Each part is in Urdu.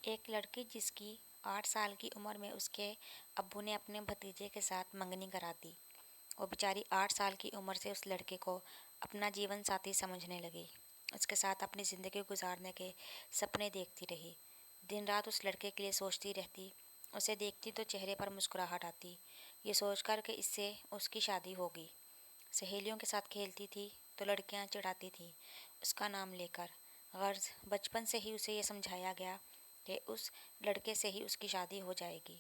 ایک لڑکی جس کی 8 سال کی عمر میں اس کے ابو نے اپنے بھتیجے کے ساتھ منگنی کرا دی۔ وہ بیچاری 8 سال کی عمر سے اس لڑکے کو اپنا جیون ساتھی سمجھنے لگی، اس کے ساتھ اپنی زندگی گزارنے کے سپنے دیکھتی رہی، دن رات اس لڑکے کے لیے سوچتی رہتی، اسے دیکھتی تو چہرے پر مسکراہٹ آتی، یہ سوچ کر کہ اس سے اس کی شادی ہوگی۔ سہیلیوں کے ساتھ کھیلتی تھی تو لڑکیاں چڑھاتی تھیں اس کا نام لے کر، غرض بچپن سے ہی اسے یہ سمجھایا گیا کہ اس لڑکے سے ہی اس کی شادی ہو جائے گی،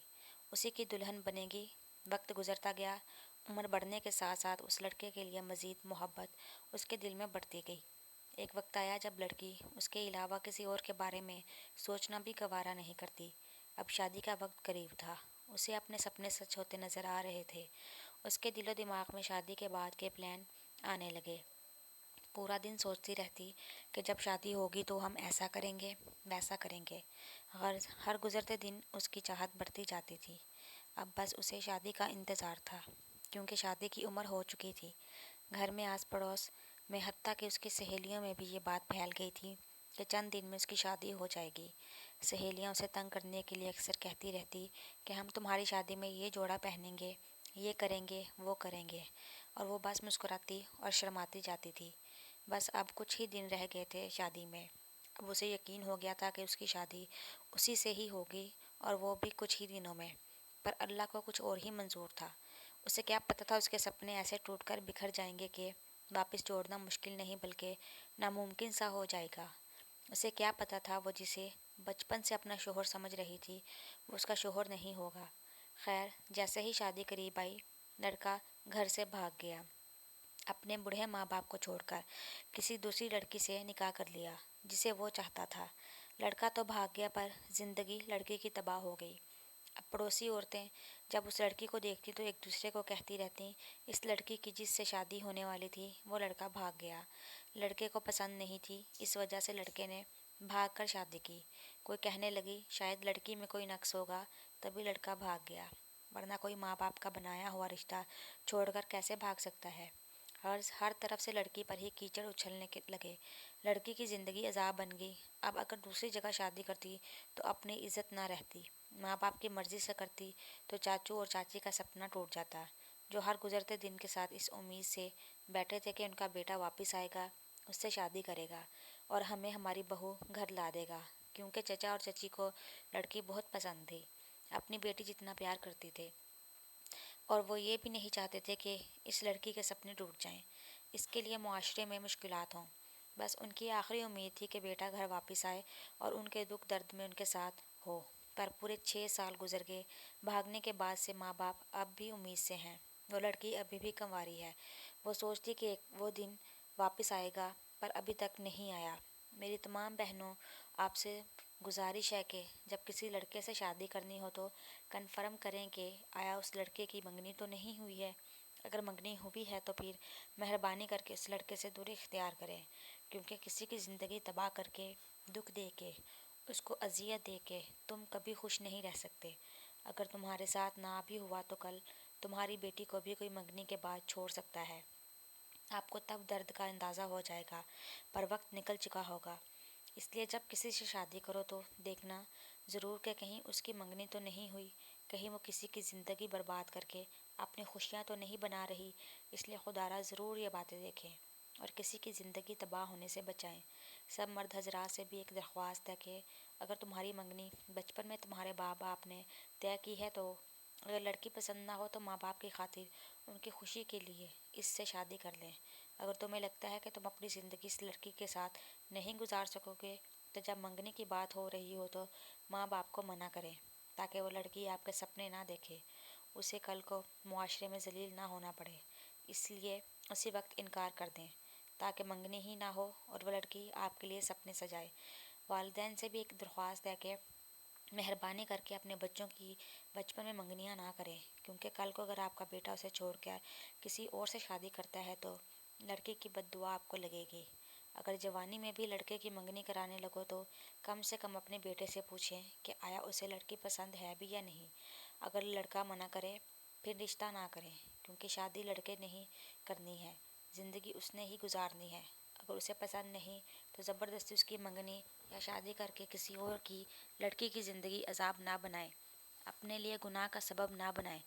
اسی کی دلہن بنے گی۔ وقت گزرتا گیا، عمر بڑھنے کے ساتھ ساتھ اس لڑکے کے لیے مزید محبت اس کے دل میں بڑھتی گئی۔ ایک وقت آیا جب لڑکی اس کے علاوہ کسی اور کے بارے میں سوچنا بھی گوارا نہیں کرتی۔ اب شادی کا وقت قریب تھا، اسے اپنے سپنے سچ ہوتے نظر آ رہے تھے، اس کے دل و دماغ میں شادی کے بعد کے پلان آنے لگے۔ پورا دن سوچتی رہتی کہ جب شادی ہوگی تو ہم ایسا کریں گے، ویسا کریں گے، غرض ہر گزرتے دن اس کی چاہت بڑھتی جاتی تھی۔ اب بس اسے شادی کا انتظار تھا، کیونکہ شادی کی عمر ہو چکی تھی۔ گھر میں، آس پڑوس میں، حتیٰ کہ اس کی سہیلیوں میں بھی یہ بات پھیل گئی تھی کہ چند دن میں اس کی شادی ہو جائے گی۔ سہیلیاں اسے تنگ کرنے کے لیے اکثر کہتی رہتی کہ ہم تمہاری شادی میں یہ جوڑا پہنیں گے، یہ کریں گے، وہ کریں گے، اور وہ بس مسکراتی اور شرماتی جاتی تھی۔ بس اب کچھ ہی دن رہ گئے تھے شادی میں۔ اب اسے یقین ہو گیا تھا کہ اس کی شادی اسی سے ہی ہوگی، اور وہ بھی کچھ ہی دنوں میں، پر اللہ کو کچھ اور ہی منظور تھا۔ اسے کیا پتہ تھا اس کے سپنے ایسے ٹوٹ کر بکھر جائیں گے کہ واپس جوڑنا مشکل نہیں بلکہ ناممکن سا ہو جائے گا۔ اسے کیا پتہ تھا وہ جسے بچپن سے اپنا شوہر سمجھ رہی تھی وہ اس کا شوہر نہیں ہوگا۔ خیر، جیسے ہی شادی قریب آئی، لڑکا گھر سے بھاگ گیا، اپنے بوڑھے ماں باپ کو چھوڑ کر کسی دوسری لڑکی سے نکاح کر لیا جسے وہ چاہتا تھا۔ لڑکا تو بھاگ گیا پر زندگی لڑکی کی تباہ ہو گئی۔ اب پڑوسی عورتیں جب اس لڑکی کو دیکھتی تو ایک دوسرے کو کہتی رہتی، اس لڑکی کی جس سے شادی ہونے والی تھی وہ لڑکا بھاگ گیا۔ لڑکے کو پسند نہیں تھی، اس وجہ سے لڑکے نے بھاگ کر شادی کی۔ کوئی کہنے لگی شاید لڑکی میں کوئی نقص ہوگا تبھی لڑکا بھاگ گیا، ورنہ کوئی ماں باپ کا بنایا ہوا رشتہ چھوڑ کر کیسے بھاگ سکتا ہے۔ ہر طرف سے لڑکی پر ہی کیچڑ اچھلنے لگے، لڑکی کی زندگی عذاب بن گئی۔ اب اگر دوسری جگہ شادی کرتی تو اپنی عزت نہ رہتی، ماں باپ کی مرضی سے کرتی تو چاچو اور چاچی کا سپنا ٹوٹ جاتا، جو ہر گزرتے دن کے ساتھ اس امید سے بیٹھے تھے کہ ان کا بیٹا واپس آئے گا، اس سے شادی کرے گا اور ہمیں ہماری بہو گھر لا دے گا، کیونکہ چچا اور چچی کو لڑکی بہت پسند تھی، اپنی بیٹی جتنا پیار کرتی تھے، اور وہ یہ بھی نہیں چاہتے تھے کہ اس لڑکی کے سپنے ٹوٹ جائیں، اس کے لیے معاشرے میں مشکلات ہوں۔ بس ان کی آخری امید تھی کہ بیٹا گھر واپس آئے اور ان کے دکھ درد میں ان کے ساتھ ہو، پر پورے 6 سال گزر گئے۔ بھاگنے کے بعد سے ماں باپ اب بھی امید سے ہیں، وہ لڑکی ابھی بھی کنواری ہے، وہ سوچتی کہ وہ دن واپس آئے گا، پر ابھی تک نہیں آیا۔ میری تمام بہنوں، آپ سے گزارش ہے کہ جب کسی لڑکے سے شادی کرنی ہو تو کنفرم کریں کہ آیا اس لڑکے کی منگنی تو نہیں ہوئی ہے۔ اگر منگنی ہوئی ہے تو پھر مہربانی کر کے اس لڑکے سے دوری اختیار کریں، کیونکہ کسی کی زندگی تباہ کر کے، دکھ دے کے، اس کو اذیت دے کے تم کبھی خوش نہیں رہ سکتے۔ اگر تمہارے ساتھ نہ بھی ہوا تو کل تمہاری بیٹی کو بھی کوئی منگنی کے بعد چھوڑ سکتا ہے۔ آپ کو تب درد کا اندازہ ہو جائے گا، پر وقت نکل چکا ہوگا۔ اس لیے جب کسی سے شادی کرو تو دیکھنا ضرور کہ کہیں اس کی منگنی تو نہیں ہوئی، کہیں وہ کسی کی زندگی برباد کر کے اپنی خوشیاں تو نہیں بنا رہی۔ اس لیے خدا را ضرور یہ باتیں دیکھیں اور کسی کی زندگی تباہ ہونے سے بچائیں۔ سب مرد حضرات سے بھی ایک درخواست ہے کہ اگر تمہاری منگنی بچپن میں تمہارے ماں باپ نے طے کی ہے تو اگر لڑکی پسند نہ ہو تو ماں باپ کی خاطر ان کی خوشی کے لیے اس سے شادی کر لیں۔ اگر تمہیں لگتا ہے کہ تم اپنی زندگی اس لڑکی کے ساتھ نہیں گزار سکو گے تو جب منگنی کی بات ہو رہی ہو تو ماں باپ کو منع کریں، تاکہ وہ لڑکی آپ کے سپنے نہ دیکھے، اسے کل کو معاشرے میں ذلیل نہ ہونا پڑے۔ اس لیے اسی وقت انکار کر دیں تاکہ منگنی ہی نہ ہو اور وہ لڑکی آپ کے لیے سپنے سجائے۔ والدین سے بھی ایک درخواست ہے کہ مہربانی کر کے اپنے بچوں کی بچپن میں منگنیاں نہ کریں، کیونکہ کل کو اگر آپ کا بیٹا اسے چھوڑ کر کسی اور سے شادی کرتا ہے تو لڑکی کی بد دعا آپ کو لگے گی۔ اگر جوانی میں بھی لڑکے کی منگنی کرانے لگو تو کم سے کم اپنے بیٹے سے پوچھیں کہ آیا اسے لڑکی پسند ہے بھی یا نہیں۔ اگر لڑکا منع کرے پھر رشتہ نہ کریں، کیونکہ شادی لڑکے نے ہی کرنی ہے، زندگی اس نے ہی گزارنی ہے۔ اگر اسے پسند نہیں تو زبردستی اس کی منگنی یا شادی کر کے کسی اور کی لڑکی کی زندگی عذاب نہ بنائے، اپنے لیے گناہ کا سبب نہ بنائے۔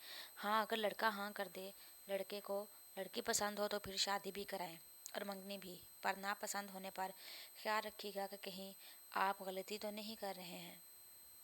ہاں، اگر لڑکا ہاں کر دے، لڑکے کو لڑکی پسند ہو تو پھر شادی بھی کرائیں اور منگنی بھی، پر ناپسند ہونے پر خیال رکھیے گا کہ کہیں آپ غلطی تو نہیں کر رہے ہیں۔